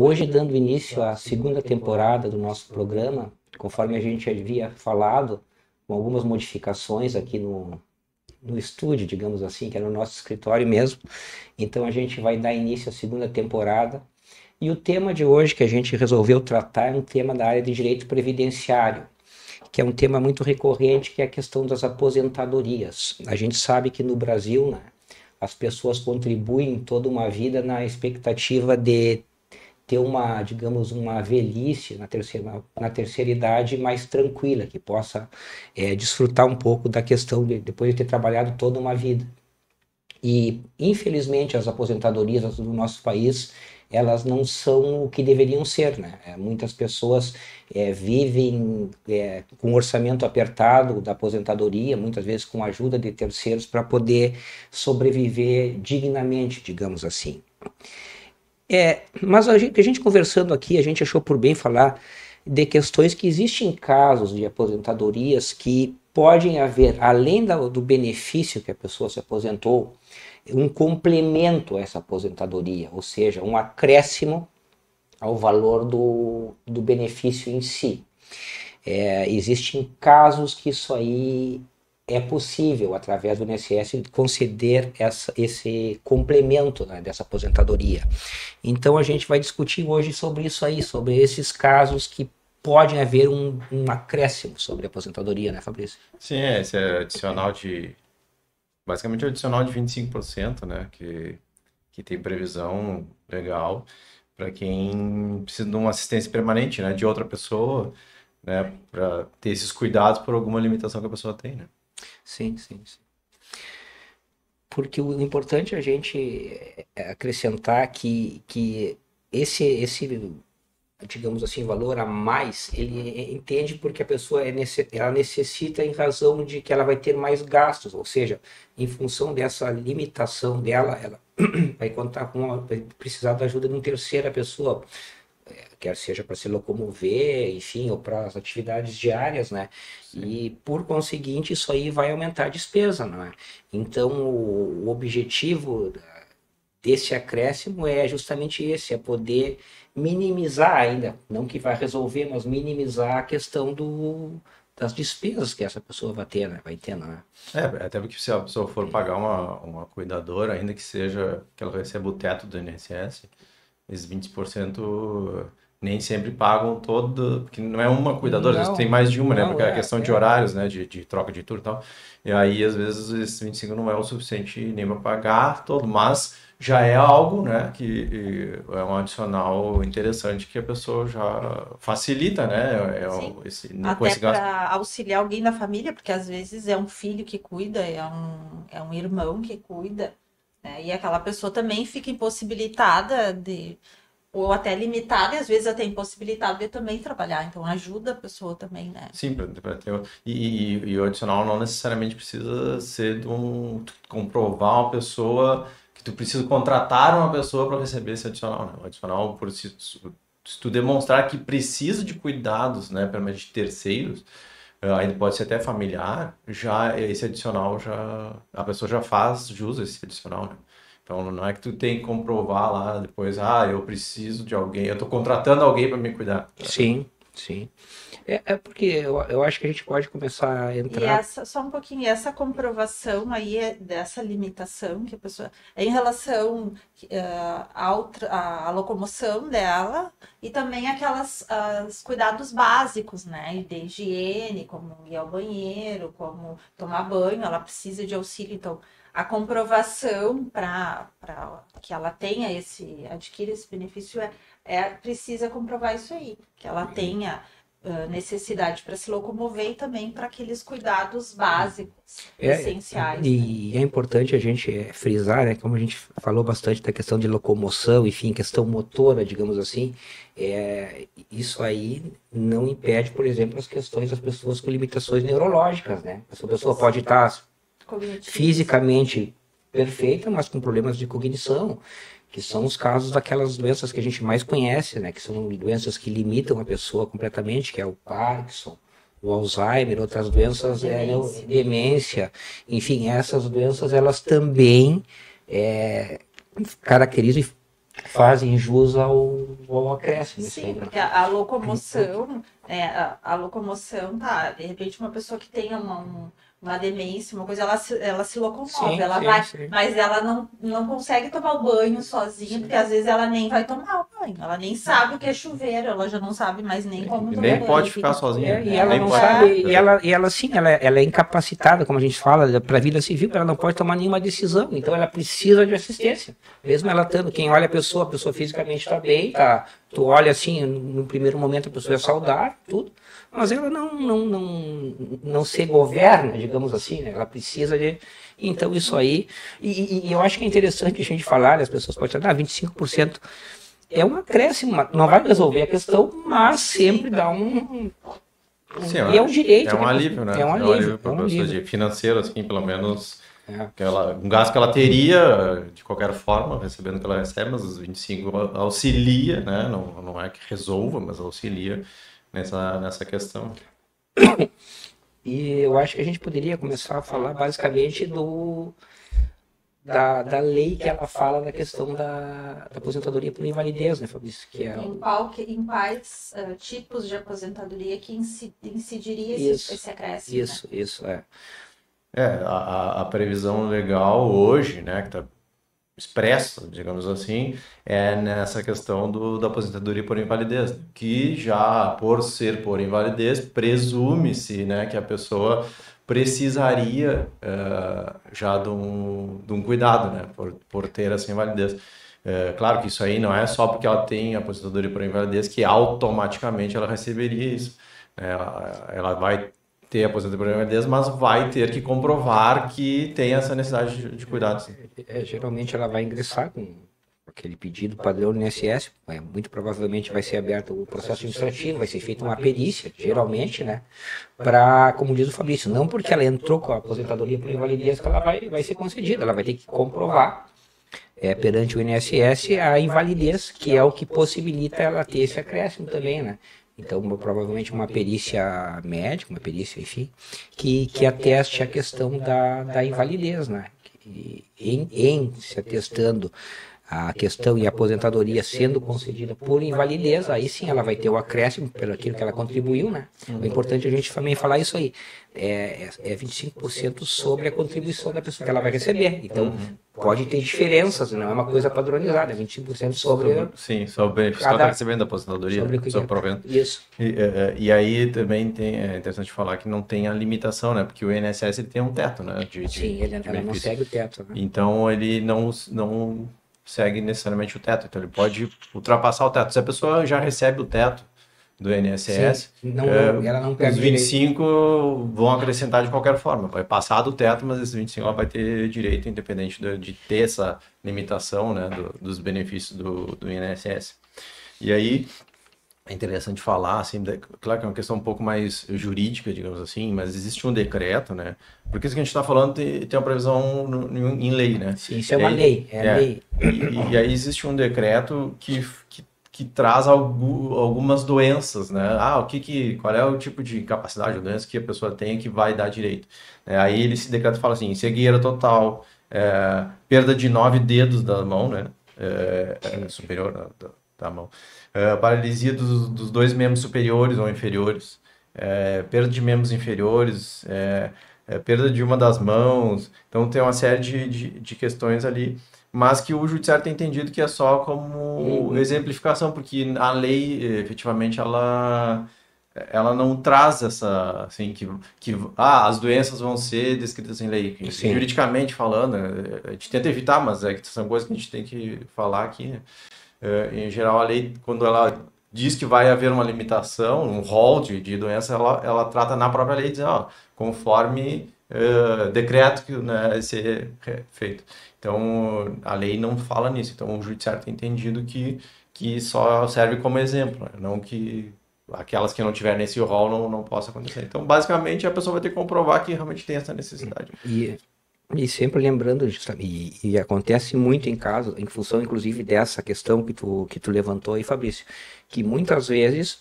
Hoje, dando início à segunda temporada do nosso programa, conforme a gente havia falado, com algumas modificações aqui no estúdio, digamos assim, que é no nosso escritório mesmo. Então a gente vai dar início à segunda temporada. E o tema de hoje que a gente resolveu tratar é um tema da área de direito previdenciário, que é um tema muito recorrente, que é a questão das aposentadorias. A gente sabe que no Brasil, né, as pessoas contribuem toda uma vida na expectativa de ter uma, digamos, uma velhice na terceira idade mais tranquila, que possa desfrutar um pouco da questão de depois de ter trabalhado toda uma vida. E, infelizmente, as aposentadorias do nosso país, elas não são o que deveriam ser, né? Muitas pessoas vivem com um orçamento apertado da aposentadoria, muitas vezes com a ajuda de terceiros para poder sobreviver dignamente, digamos assim. Mas a gente conversando aqui, a gente achou por bem falar de questões que existem casos de aposentadorias que podem haver, além do benefício que a pessoa se aposentou, um complemento a essa aposentadoria, ou seja, um acréscimo ao valor do benefício em si. Existem casos que isso aí é possível, através do INSS, conceder esse complemento, né, dessa aposentadoria. Então a gente vai discutir hoje sobre isso aí, sobre esses casos que podem haver um acréscimo sobre a aposentadoria, né, Fabrício? Sim, esse é adicional basicamente o adicional de 25%, né, que tem previsão legal para quem precisa de uma assistência permanente, né, de outra pessoa, né, para ter esses cuidados por alguma limitação que a pessoa tem, né. Sim, sim, sim. Porque o importante é a gente acrescentar que esse, digamos assim, valor a mais, ele entende porque a pessoa ela necessita em razão de que ela vai ter mais gastos, ou seja, em função dessa limitação dela, ela vai contar vai precisar da ajuda de uma terceira pessoa, quer seja para se locomover, enfim, ou para as atividades diárias, né? Sim. E por conseguinte, isso aí vai aumentar a despesa, não é? Então, o objetivo desse acréscimo é justamente esse, é poder minimizar ainda, não que vai resolver, mas minimizar a questão das despesas que essa pessoa vai ter, não é? Até porque se a pessoa for pagar uma cuidadora, ainda que seja que ela receba o teto do INSS, esses 20% nem sempre pagam todo, porque não é uma cuidadora, às vezes tem Não, mais de uma, né? não, Porque é questão de horários, né? De troca de turno e tal. E aí, às vezes, esses 25 não é o suficiente nem para pagar todo, mas já é algo, né? Que é um adicional interessante que a pessoa já facilita, né? Sim. Com Até esse gasto. para auxiliar alguém da família, porque às vezes é um filho que cuida, é um irmão que cuida, né? E aquela pessoa também fica impossibilitada ou até limitada, e às vezes até impossibilitada de também trabalhar. Então ajuda a pessoa também, né? Sim, e o adicional não necessariamente precisa ser comprovar uma pessoa que tu precisa contratar uma pessoa para receber esse adicional, né? O adicional, se tu demonstrar que precisa de cuidados, né, perante terceiros, ainda pode ser até familiar, já esse adicional a pessoa já faz jus a esse adicional, né? Então não é que tu tem que comprovar lá depois, eu preciso de alguém, eu estou contratando alguém para me cuidar. Sim, sim. Porque eu acho que a gente pode começar a E entrar. só um pouquinho, essa comprovação aí dessa limitação que a pessoa é em relação à locomoção dela e também os cuidados básicos, né? De higiene, como ir ao banheiro, como tomar banho, ela precisa de auxílio. Então, a comprovação para que ela adquira esse benefício precisa comprovar isso aí, que ela tenha necessidade para se locomover e também para aqueles cuidados básicos, essenciais. E é importante a gente frisar, né, como a gente falou bastante da questão de locomoção, enfim, questão motora, digamos assim, isso aí não impede, por exemplo, as questões das pessoas com limitações neurológicas, né? Essa pessoa pode estar fisicamente perfeita, mas com problemas de cognição, que são os casos daquelas doenças que a gente mais conhece, né? Que são doenças que limitam a pessoa completamente, que é o Parkinson, o Alzheimer, outras doenças, demência. Enfim, essas doenças, elas também caracterizam fazem jus ao acréscimo. Sim, porque a locomoção, a locomoção, tá, de repente uma pessoa que tenha uma demência, uma coisa, ela se locomove, Sim, ela sim, vai, sim. mas ela não consegue tomar o banho sozinha, porque às vezes ela nem vai tomar o banho, ela nem sabe o que é chuveiro, ela já não sabe mais nem como E tomar nem banho. pode ficar sozinha. E ela Nem não pode. sabe, e ela sim, ela é incapacitada, como a gente fala, para a vida civil, ela não pode tomar nenhuma decisão, então ela precisa de assistência. Mesmo ela estando, quem olha a pessoa fisicamente está bem, tá, tu olha assim, no primeiro momento a pessoa é saudável, tudo, mas ela não se governa, digamos assim, né? Ela precisa de... Então isso aí, e eu acho que é interessante a gente falar, as pessoas podem dizer, 25% é um acréscimo, não vai resolver a questão, mas sempre dá Sim, e é um direito. É um alívio, né? É um alívio para a pessoa de financeiro, assim, pelo menos É. um gasto que ela teria de qualquer forma, recebendo o que ela recebe, mas os 25 auxilia, né? Não é que resolva, mas auxilia nessa questão. E eu acho que a gente poderia começar a falar basicamente da lei que ela fala da questão da aposentadoria por invalidez, né, Fabrício? Que é Em quais tipos de aposentadoria que incidiria Isso, esse acréscimo? isso, é. A previsão legal hoje, né, que está expressa, digamos assim, é nessa questão da aposentadoria por invalidez, que já por ser por invalidez, presume-se, né, que a pessoa precisaria já de um cuidado, né, por ter essa invalidez. Claro que isso aí não é só porque ela tem aposentadoria por invalidez que automaticamente ela receberia isso. Ela vai ter aposentadoria por invalidez, mas vai ter que comprovar que tem essa necessidade de cuidados. Geralmente ela vai ingressar com aquele pedido padrão do INSS, muito provavelmente vai ser aberto o processo administrativo, vai ser feita uma perícia, geralmente, né, para, como diz o Fabrício, não porque ela entrou com a aposentadoria por invalidez que ela vai ser concedida, ela vai ter que comprovar perante o INSS a invalidez, que é o que possibilita ela ter esse acréscimo também, né. Então, provavelmente uma perícia médica, uma perícia, enfim, que ateste a questão da invalidez, né? Em se atestando a questão e a aposentadoria sendo concedida por invalidez, aí sim ela vai ter o acréscimo pelo aquilo que ela contribuiu, né? É importante a gente também falar isso aí. É 25% sobre a contribuição da pessoa que ela vai receber. Então, pode ter diferenças, não é uma coisa padronizada, é 25% sobre... Sim, sobre o benefício que ela está recebendo da aposentadoria, sobre provento. Isso. E aí também é interessante falar que não tem a limitação, né? Porque o INSS ele tem um teto, né? Sim, ela não segue o teto. Né? Então, ele não segue necessariamente o teto, então ele pode ultrapassar o teto. Se a pessoa já recebe o teto do INSS, ela não perde os 25 vão acrescentar de qualquer forma. Vai passar do teto, mas esses 25 ela vai ter direito, independente de ter essa limitação, né, dos benefícios do INSS. E aí, é interessante falar, assim, claro que é uma questão um pouco mais jurídica, digamos assim, mas existe um decreto, né? Porque isso que a gente está falando tem uma previsão em lei, né? Sim, isso é uma lei. Lei. E aí existe um decreto que traz algumas doenças, né? Qual é o tipo de capacidade ou doença que a pessoa tem que vai dar direito? Aí esse decreto fala assim, cegueira total, perda de 9 dedos da mão, né? Superior da mão. Paralisia dos 2 membros superiores ou inferiores, perda de membros inferiores, perda de uma das mãos. Então tem uma série de questões ali, mas que o judiciário tem entendido que é só como exemplificação, porque a lei, efetivamente, ela não traz essa, assim, as doenças vão ser descritas em lei. Sim. Juridicamente falando, a gente tenta evitar, mas são coisas que a gente tem que falar aqui, né? Em geral, a lei, quando ela diz que vai haver uma limitação, um rol de doença, ela trata na própria lei, dizendo, conforme decreto que vai ser feito. Então, a lei não fala nisso. Então, o judiciário tem entendido que só serve como exemplo, né? Não que aquelas que não tiverem nesse rol não possa acontecer. Então, basicamente, a pessoa vai ter que comprovar que realmente tem essa necessidade. E sempre lembrando, e acontece muito em casos, em função inclusive dessa questão que tu levantou aí, Fabrício, que muitas vezes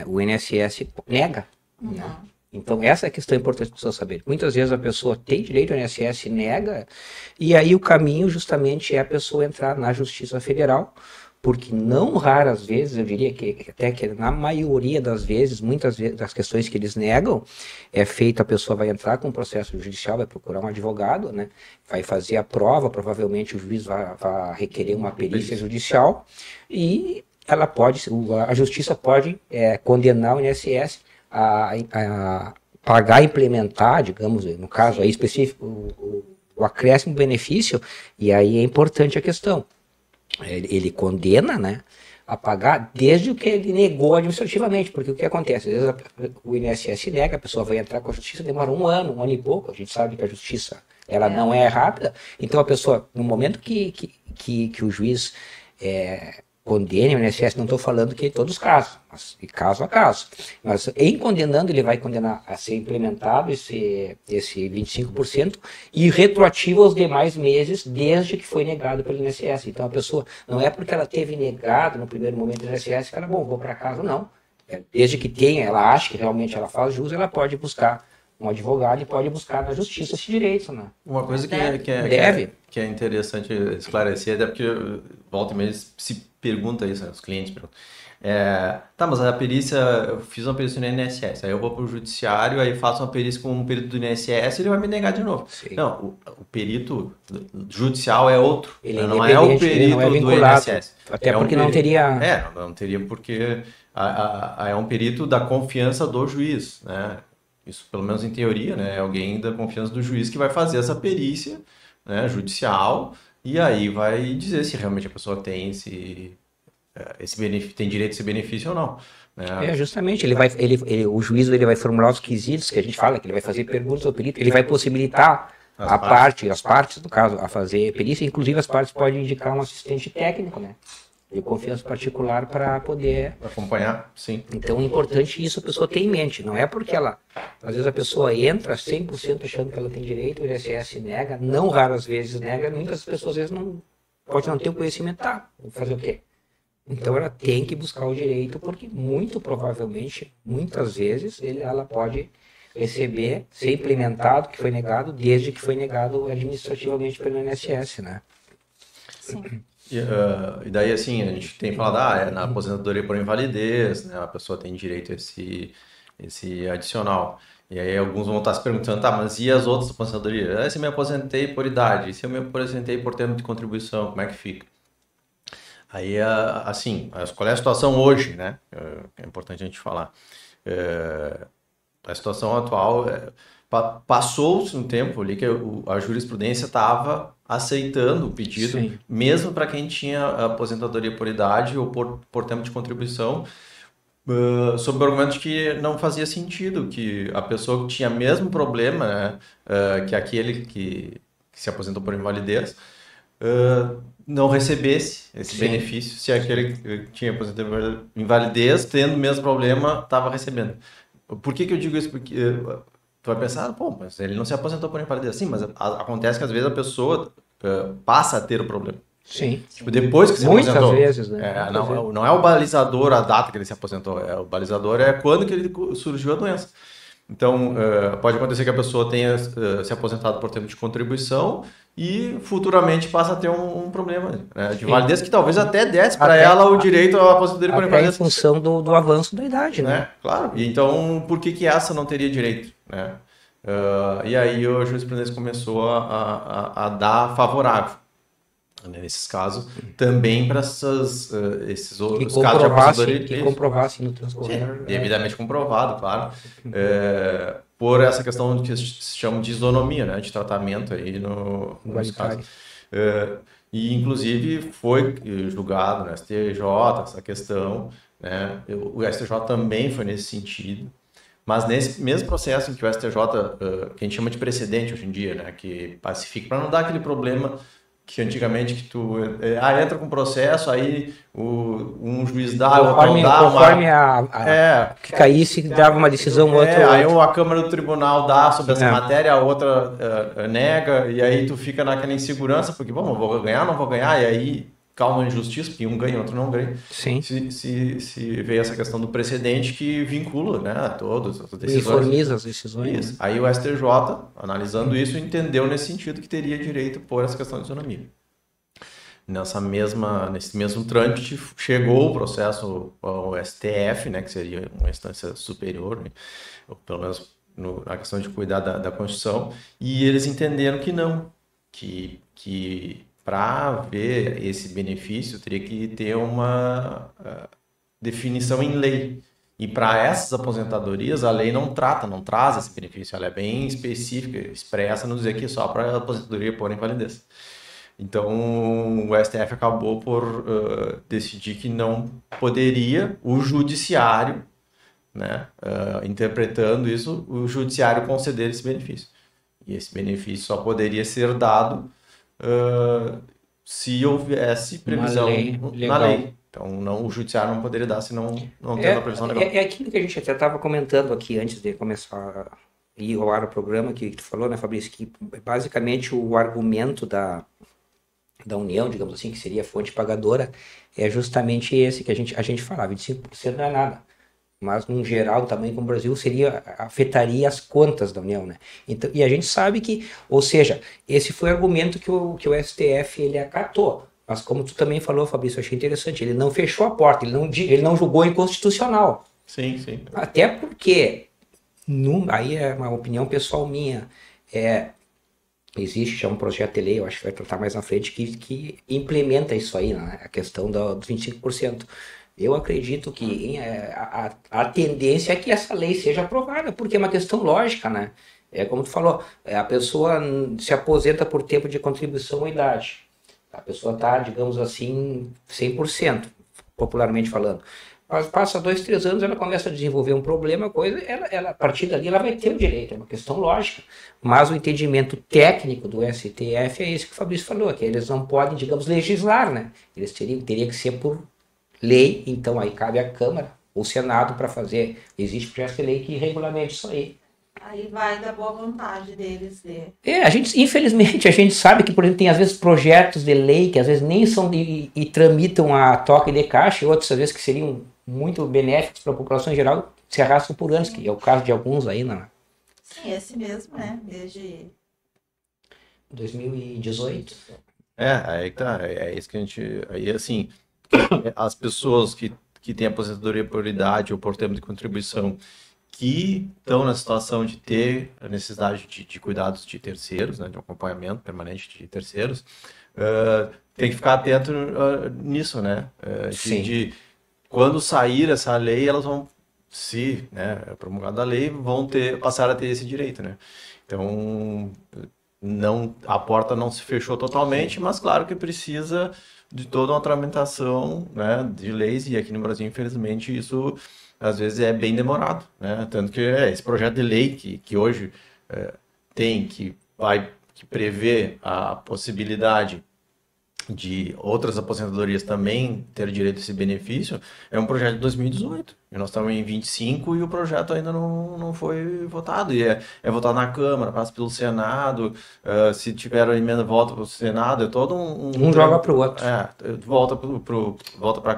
o INSS nega, né? Então, essa é a questão importante para pessoas saberem. Muitas vezes a pessoa tem direito ao INSS, nega, e aí o caminho justamente é a pessoa entrar na Justiça Federal, porque não raras vezes, eu diria que até que na maioria das vezes, muitas vezes, das questões que eles negam, é feito, a pessoa vai entrar com um processo judicial, vai procurar um advogado, né? Vai fazer a prova, provavelmente o juiz vai requerer uma perícia judicial, e ela pode, a justiça pode condenar o INSS a pagar, implementar, digamos, no caso aí específico, o acréscimo benefício, e aí é importante a questão. Ele condena, né, a pagar desde o que ele negou administrativamente, porque o que acontece? Às vezes o INSS nega, a pessoa vai entrar com a justiça, demora um ano e pouco, a gente sabe que a justiça ela não é rápida, então a pessoa, no momento que o juiz condene o INSS, não estou falando que em todos os casos, mas de caso a caso. Mas em condenando, ele vai condenar a ser implementado esse 25% e retroativo aos demais meses, desde que foi negado pelo INSS. Então a pessoa, não é porque ela teve negado no primeiro momento do INSS que ela, vou para casa, não. Desde que tenha, ela acha que realmente ela faz jus, ela pode buscar um advogado e pode buscar na justiça esse direito, né? Uma coisa que é interessante esclarecer, até porque volta e meia se pergunta isso, né? Os clientes perguntam. Tá, mas a perícia, eu fiz uma perícia no INSS, aí eu vou para o judiciário, aí faço uma perícia com um perito do INSS, ele vai me negar de novo. Sim. Não, o perito judicial é outro, ele não é o perito do INSS. Até porque não teria... Não teria porque é um perito da confiança do juiz, né? Isso, pelo menos em teoria, né? É alguém da confiança do juiz que vai fazer essa perícia, né, judicial, e aí vai dizer se realmente a pessoa tem esse benefício, tem direito a esse benefício ou não. Né? Justamente, o juiz ele vai formular os quesitos que a gente fala, que ele vai fazer perguntas ao perito, ele vai possibilitar as partes, no caso, a fazer perícia, inclusive as partes podem indicar um assistente técnico, né? De confiança particular para poder acompanhar, sim. Então é importante isso a pessoa ter em mente, não é porque ela, às vezes a pessoa entra 100% achando que ela tem direito, o INSS nega, não raras vezes nega, muitas pessoas às vezes não, pode não ter o conhecimento, vou fazer o quê? Então ela tem que buscar o direito, porque muito provavelmente, muitas vezes, ela pode receber, ser implementado, que foi negado, desde que foi negado administrativamente pelo INSS, né? Sim. E daí, assim, a gente tem falado, na aposentadoria por invalidez, né, a pessoa tem direito a esse adicional. E aí alguns vão estar se perguntando, mas e as outras aposentadorias? Se eu me aposentei por idade, se eu me aposentei por tempo de contribuição, como é que fica? Aí, assim, qual é a situação hoje, né? É importante a gente falar. A situação atual, passou-se um tempo ali que a jurisprudência estava aceitando o pedido, sim, mesmo para quem tinha aposentadoria por idade ou por tempo de contribuição, sob o argumento de que não fazia sentido, que a pessoa que tinha o mesmo problema, né, que aquele que se aposentou por invalidez, não recebesse esse, sim, benefício, se aquele que tinha aposentadoria por invalidez, tendo o mesmo problema, estava recebendo. Por que eu digo isso? Porque tu vai pensar, mas ele não se aposentou por invalidez. Sim, mas acontece que às vezes a pessoa passa a ter o problema. Sim. Tipo, depois que se muitas aposentou. Vezes, né? Não é o balizador a data que ele se aposentou. O balizador é quando que ele surgiu a doença. Então, pode acontecer que a pessoa tenha se aposentado por tempo de contribuição e futuramente passa a ter um problema, né, de validez que talvez até desse para ela o direito à aposentadoria por invalidez. Em função do avanço da idade, né? Claro. E então, por que essa não teria direito, né? E aí a jurisprudência começou a dar favorável, né, nesses casos, também para esses outros casos de aposentadoria. Que comprovasse no transcorrer. Devidamente comprovado, claro. Por essa questão que se chama de isonomia, né, de tratamento aí nos casos. E, inclusive, foi julgado no STJ essa questão, né? O STJ também foi nesse sentido. Mas nesse mesmo processo em que o STJ, que a gente chama de precedente hoje em dia, né, que pacifica, para não dar aquele problema que antigamente que tu entra com processo, aí um juiz dá, o outro não dá. Conforme que caísse, dava uma decisão, outra. Aí a Câmara do Tribunal dá sobre essa matéria, a outra nega, e aí tu fica naquela insegurança, porque, eu vou ganhar, não vou ganhar, e aí ficar uma injustiça, porque um ganha, outro não ganha. Sim. Se vê essa questão do precedente que vincula, né, todas as decisões. Uniformiza as decisões. Isso. Aí o STJ, analisando isso, entendeu nesse sentido que teria direito por essa questão de isonomia. Nesse mesmo trâmite, chegou o processo ao STF, né, que seria uma instância superior, né, ou pelo menos na questão de cuidar da Constituição, e eles entenderam que não, que para haver esse benefício teria que ter uma definição em lei. E para essas aposentadorias, a lei não traz esse benefício, ela é bem específica, expressa no dizer que só para aposentadoria por invalidez. Então, o STF acabou por decidir que não poderia o judiciário, né, interpretando isso, o judiciário conceder esse benefício. E esse benefício só poderia ser dado se houvesse previsão na lei. Então, o judiciário não poderia dar se não tendo a previsão legal. É aquilo que a gente até estava comentando aqui antes de começar a ir ao ar o programa, que tu falou, né, Fabrício, que basicamente o argumento da União, digamos assim, que seria a fonte pagadora, é justamente esse que a gente falava, 25% não é nada. Mas, num geral, também como o Brasil, afetaria as contas da União, né? Então, e a gente sabe que, ou seja, esse foi o argumento que o STF ele acatou. Mas como tu também falou, Fabrício, eu achei interessante, ele não fechou a porta, ele não julgou inconstitucional. Sim, sim. Até porque, aí é uma opinião pessoal minha, existe já um projeto de lei, eu acho que vai tratar mais na frente, que implementa isso aí, né? A questão dos 25%. Eu acredito que a tendência é que essa lei seja aprovada, porque é uma questão lógica, né? É como tu falou, a pessoa se aposenta por tempo de contribuição ou idade. A pessoa está, digamos assim, 100%, popularmente falando. Mas passa 2, 3 anos, ela começa a desenvolver um problema, a partir dali ela vai ter o direito, é uma questão lógica. Mas o entendimento técnico do STF é esse que o Fabrício falou, que eles não podem, digamos, legislar, né? Eles teria que ser por lei, então aí cabe à Câmara, o Senado para fazer. Existe projeto de lei que regulamente isso aí. Aí vai da boa vontade deles. Infelizmente, a gente sabe que, por exemplo, tem às vezes projetos de lei que às vezes nem são e tramitam a toque de caixa, e outros às vezes que seriam muito benéficos para a população em geral, se arrastam por anos, que é o caso de alguns aí, né? Sim, esse mesmo, né? Desde 2018. Aí tá, é isso que a gente... Aí, assim, as pessoas que têm aposentadoria por idade ou por tempo de contribuição que estão na situação de ter a necessidade de cuidados de terceiros, né, de acompanhamento permanente de terceiros, tem que ficar atento nisso, né? De quando sair essa lei, elas vão, se promulgada a lei, vão passar a ter esse direito, né? Então, a porta não se fechou totalmente, mas claro que precisa de toda uma tramitação, né, de leis, e aqui no Brasil, infelizmente, isso às vezes é bem demorado, né? Tanto que esse projeto de lei que hoje que prevê a possibilidade de outras aposentadorias também ter direito a esse benefício, é um projeto de 2018. E nós estamos em 25 e o projeto ainda não foi votado. E é votado na Câmara, passa pelo Senado, se tiver a emenda, volta para o Senado, é todo um joga para o outro. Volta para a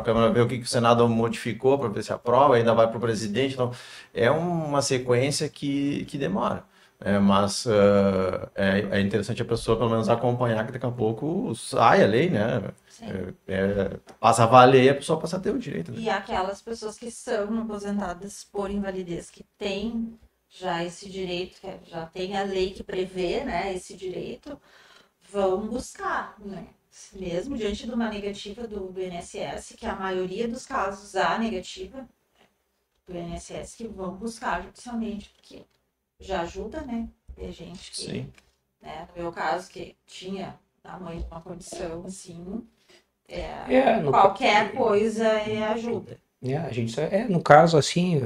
Câmara ver o que o Senado modificou para ver se aprova, ainda vai para o presidente. Então, é uma sequência que demora. Mas é interessante a pessoa pelo menos acompanhar, que daqui a pouco sai a lei, né? Passa a valer e a pessoa passa a ter o direito. Né? E aquelas pessoas que são aposentadas por invalidez, que têm já esse direito, que já tem a lei que prevê, né, esse direito, vão buscar, né? Mesmo diante de uma negativa do INSS, que a maioria dos casos há negativa do INSS, que vão buscar judicialmente, porque já ajuda, né? Tem gente que, né, no meu caso, que tinha tamanho de uma condição assim, qualquer coisa ajuda. A gente, no caso, assim,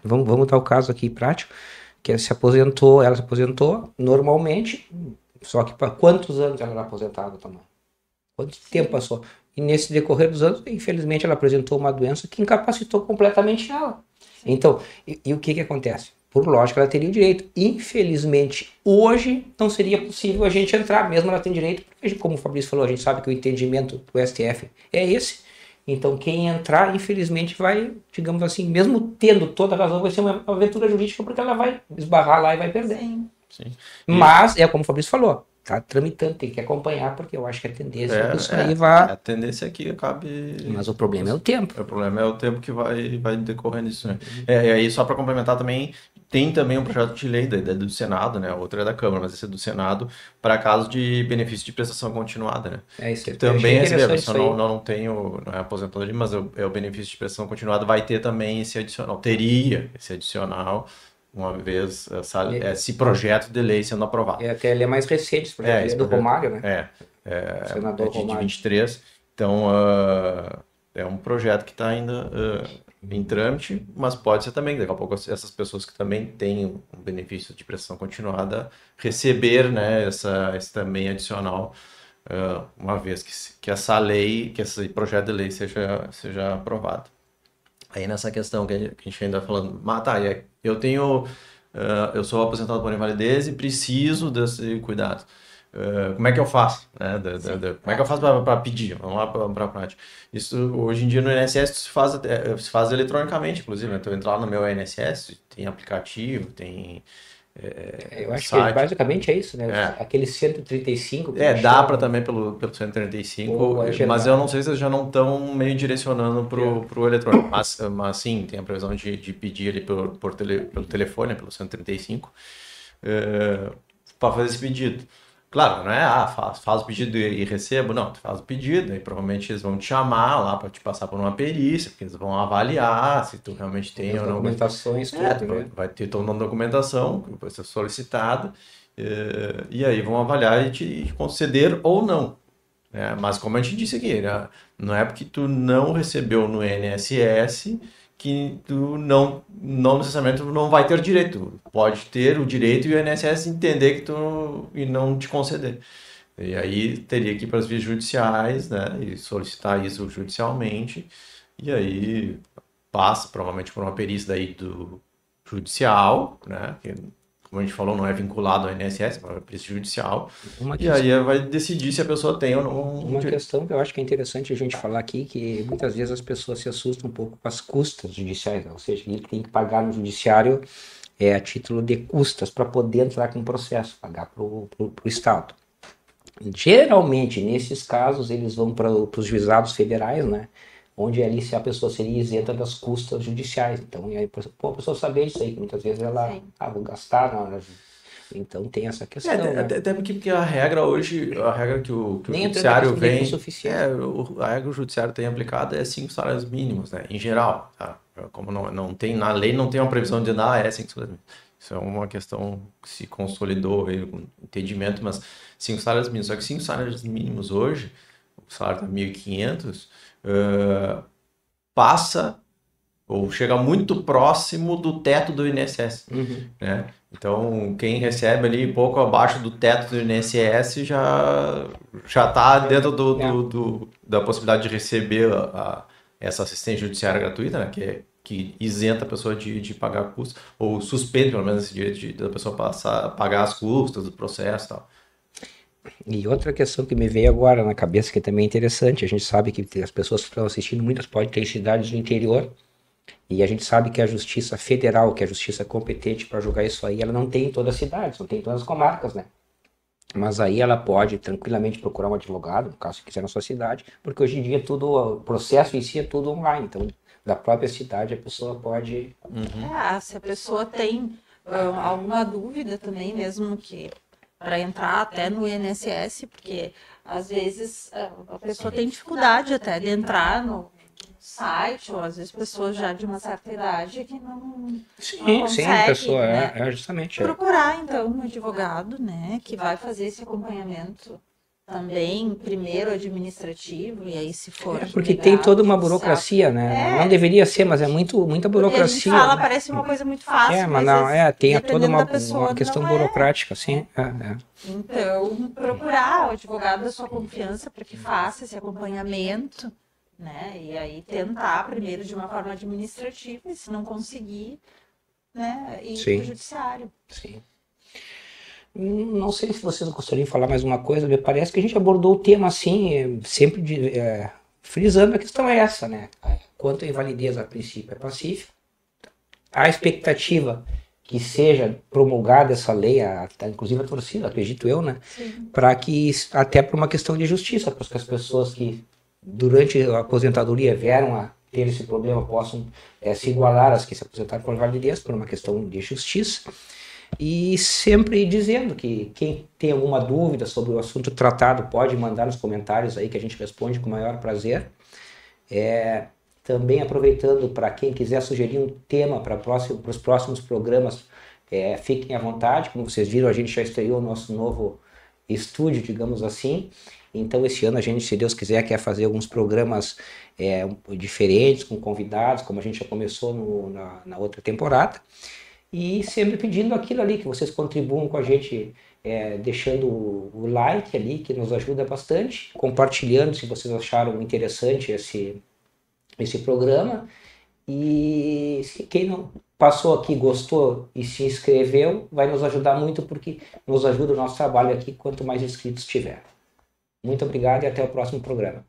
vamos dar o caso aqui prático, que ela se aposentou normalmente, só que para quantos anos ela era aposentada também? Quanto tempo passou? E nesse decorrer dos anos, infelizmente, ela apresentou uma doença que incapacitou completamente ela. Então, e o que acontece? por lógica, ela teria o direito. Infelizmente, hoje não seria possível a gente entrar, mesmo ela tem direito, porque, como o Fabrício falou, a gente sabe que o entendimento do STF é esse. Então, quem entrar, infelizmente, vai, digamos assim, mesmo tendo toda a razão, vai ser uma aventura jurídica, porque ela vai esbarrar lá e vai perder. Sim. Sim. Mas, é como o Fabrício falou, tá tramitando, tem que acompanhar, porque eu acho que a tendência é que isso aí vai... A tendência é que acabe... Mas o problema é o tempo. O problema é o tempo que vai decorrendo isso, né? E aí, só para complementar também, tem também um projeto de lei do Senado, né? Outra é da Câmara, mas esse é do Senado, para caso de benefício de prestação continuada, né? É isso. Também recebe, só não tenho, não é aposentadoria, mas é o benefício de prestação continuada, vai ter também esse adicional, teria esse adicional, uma vez esse projeto de lei sendo aprovado. Até ele é mais recente, esse projeto de lei do Romário, né? Senador de Romário. 23. Então, é um projeto que está ainda em trâmite, mas pode ser também, daqui a pouco, essas pessoas que também têm um benefício de prestação continuada receber, né, esse também adicional, uma vez que essa lei, que esse projeto de lei seja aprovado. Aí nessa questão que a gente ainda falando, eu sou aposentado por invalidez e preciso desse cuidado. Como é que eu faço? Né? Como é que eu faço para pedir? Vamos lá para a prática. Isso, hoje em dia no INSS se faz eletronicamente, inclusive. Né? Então, entrar no meu INSS, tem aplicativo, tem eu acho site. que basicamente é isso, né? Aquele 135. Dá para também pelo 135, mas eu não sei se eles já não estão meio direcionando pro eletrônico. Mas sim, tem a previsão de pedir ali pelo telefone, pelo 135, para fazer esse pedido. Claro, não é, faz o pedido e recebo, não, tu faz o pedido, aí provavelmente eles vão te chamar lá para te passar por uma perícia, porque eles vão avaliar se tu realmente tem ou não. Documentações, tudo, né? Vai ter toda uma documentação que vai ser solicitada, e aí vão avaliar e te conceder ou não. Mas como a gente disse aqui, né, não é porque tu não recebeu no INSS que tu não necessariamente não vai ter direito. Pode ter o direito e o INSS entender que e não te conceder. E aí teria que ir para as vias judiciais, né, e solicitar isso judicialmente, e aí passa provavelmente por uma perícia daí do judicial, né, que, como a gente falou, não é vinculado ao INSS, é uma perícia judicial, e aí vai decidir se a pessoa tem ou não. Uma questão que eu acho que é interessante a gente falar aqui, que muitas vezes as pessoas se assustam um pouco com as custas judiciais, ou seja, ele tem que pagar no judiciário a título de custas para poder entrar com o processo, pagar para o Estado. Geralmente, nesses casos, eles vão para os juizados federais, né? Onde ali se a pessoa seria isenta das custas judiciais. Então, e aí, a pessoa saber disso aí, que muitas vezes ela, vou gastar na hora de... Então tem essa questão. Até porque a regra hoje, que o judiciário vem, a regra que o judiciário tem aplicado é 5 salários mínimos, né? Em geral, tá? Como não tem, na lei não tem uma previsão de 5 salários mínimos. Isso é uma questão que se consolidou aí com entendimento, mas 5 salários mínimos. Só que 5 salários mínimos hoje, o salário está 1.500, passa ou chega muito próximo do teto do INSS, né? Então, quem recebe ali pouco abaixo do teto do INSS já está dentro da possibilidade de receber essa assistência judiciária gratuita, né? Que isenta a pessoa de pagar custos, ou suspende pelo menos esse direito da pessoa passar a pagar as custas do processo e tal. E outra questão que me veio agora na cabeça, que também é interessante, a gente sabe que as pessoas que estão assistindo, muitas podem ter cidades do interior, e a gente sabe que a justiça federal, que é a justiça competente para julgar isso aí, ela não tem em todas as cidades, não tem em todas as comarcas, né? Mas aí ela pode tranquilamente procurar um advogado, no caso que quiser na sua cidade, porque hoje em dia o processo em si é tudo online, então da própria cidade a pessoa pode... Se a pessoa tem alguma dúvida também, mesmo que para entrar até no INSS, porque às vezes a pessoa tem dificuldade até de entrar no site, ou às vezes pessoas já de uma certa idade que não consegue, a pessoa né? Justamente procurar então um advogado, né, que vai fazer esse acompanhamento também, primeiro administrativo, e aí se for... porque tem toda uma burocracia, né? Não deveria ser, mas é muita burocracia. Porque a gente fala, parece uma coisa muito fácil, mas não, tem toda uma questão burocrática, sim. Então, procurar o advogado da sua confiança para que faça esse acompanhamento, né? E aí tentar primeiro de uma forma administrativa, e se não conseguir, né, e Sim. do judiciário. Sim. Não sei se vocês gostariam de falar mais uma coisa, me parece que a gente abordou o tema assim, sempre frisando a questão é essa, né? Quanto à invalidez, a princípio é pacífico, a expectativa que seja promulgada essa lei, inclusive a torcida, acredito eu, né? Para que, até por uma questão de justiça, para que as pessoas que durante a aposentadoria vieram a ter esse problema possam se igualar às que se aposentaram por invalidez, por uma questão de justiça. E sempre dizendo que quem tem alguma dúvida sobre o assunto tratado pode mandar nos comentários aí que a gente responde com o maior prazer. Também aproveitando para quem quiser sugerir um tema para os próximos programas, fiquem à vontade. Como vocês viram, a gente já estreou o nosso novo estúdio, digamos assim. Então esse ano a gente, se Deus quiser, quer fazer alguns programas diferentes, com convidados, como a gente já começou na outra temporada. E sempre pedindo aquilo ali, que vocês contribuam com a gente, deixando o like ali, que nos ajuda bastante, compartilhando se vocês acharam interessante esse programa. E quem não passou aqui, gostou e se inscreveu, vai nos ajudar muito, porque nos ajuda o nosso trabalho aqui, quanto mais inscritos tiver. Muito obrigado e até o próximo programa.